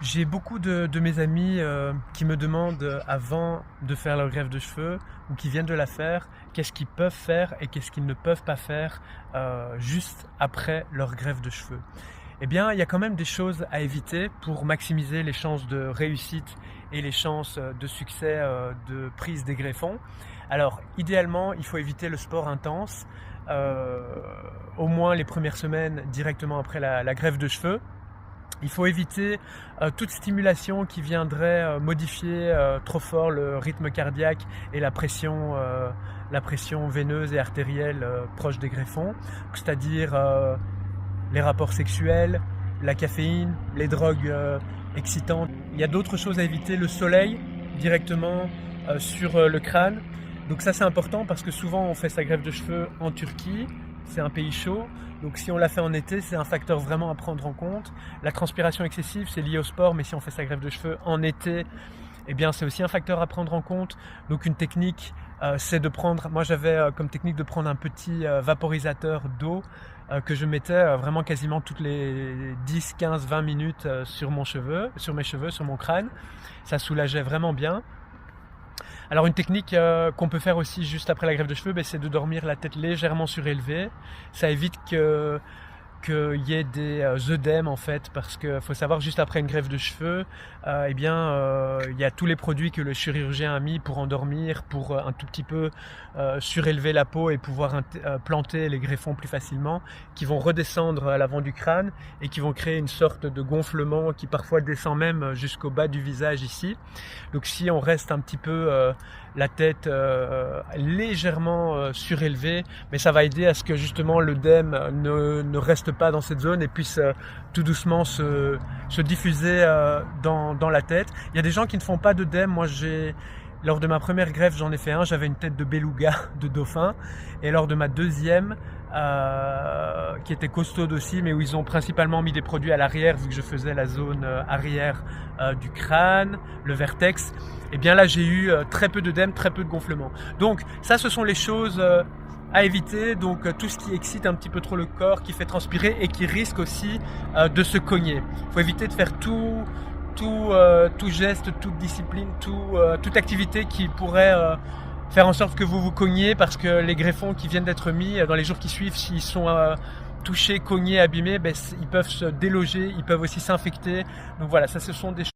J'ai beaucoup de mes amis qui me demandent avant de faire leur greffe de cheveux ou qui viennent de la faire, qu'est-ce qu'ils peuvent faire et qu'est-ce qu'ils ne peuvent pas faire juste après leur greffe de cheveux. Eh bien, il y a quand même des choses à éviter pour maximiser les chances de réussite et les chances de succès de prise des greffons. Alors, idéalement, il faut éviter le sport intense, au moins les premières semaines directement après la greffe de cheveux. Il faut éviter toute stimulation qui viendrait modifier trop fort le rythme cardiaque et la pression veineuse et artérielle proche des greffons, c'est-à-dire les rapports sexuels, la caféine, les drogues excitantes. Il y a d'autres choses à éviter, le soleil directement sur le crâne. Donc ça c'est important parce que souvent on fait sa greffe de cheveux en Turquie, c'est un pays chaud. Donc si on l'a fait en été, c'est un facteur vraiment à prendre en compte. La transpiration excessive, c'est lié au sport, mais si on fait sa greffe de cheveux en été, eh bien c'est aussi un facteur à prendre en compte. Donc une technique, c'est de prendre, moi j'avais comme technique de prendre un petit vaporisateur d'eau que je mettais vraiment quasiment toutes les 10, 15, 20 minutes sur mes cheveux, sur mon crâne. Ça soulageait vraiment bien. Alors une technique qu'on peut faire aussi juste après la greffe de cheveux, c'est de dormir la tête légèrement surélevée. Ça évite qu'il y ait des œdèmes en fait, parce qu'il faut savoir juste après une greffe de cheveux, il y a tous les produits que le chirurgien a mis pour endormir, pour un tout petit peu surélever la peau et pouvoir planter les greffons plus facilement, qui vont redescendre à l'avant du crâne et qui vont créer une sorte de gonflement qui parfois descend même jusqu'au bas du visage ici. Donc si on reste un petit peu la tête légèrement surélevée, mais ça va aider à ce que justement l'œdème ne reste pas dans cette zone et puisse tout doucement se diffuser dans la tête. Il y a des gens qui ne font pas d'œdème. Moi lors de ma première greffe, j'en ai fait un, j'avais une tête de beluga, de dauphin, et lors de ma deuxième, qui était costaude aussi, mais où ils ont principalement mis des produits à l'arrière, vu que je faisais la zone arrière du crâne, le vertex, et bien là j'ai eu très peu d'œdème, très peu de gonflement. Donc ça, ce sont les choses à éviter, donc tout ce qui excite un petit peu trop le corps, qui fait transpirer et qui risque aussi de se cogner. Il faut éviter de faire tout geste, toute discipline, toute activité qui pourrait faire en sorte que vous vous cogniez, parce que les greffons qui viennent d'être mis dans les jours qui suivent, s'ils sont touchés, cognés, abîmés, ils peuvent se déloger, ils peuvent aussi s'infecter. Donc voilà, ça ce sont des choses.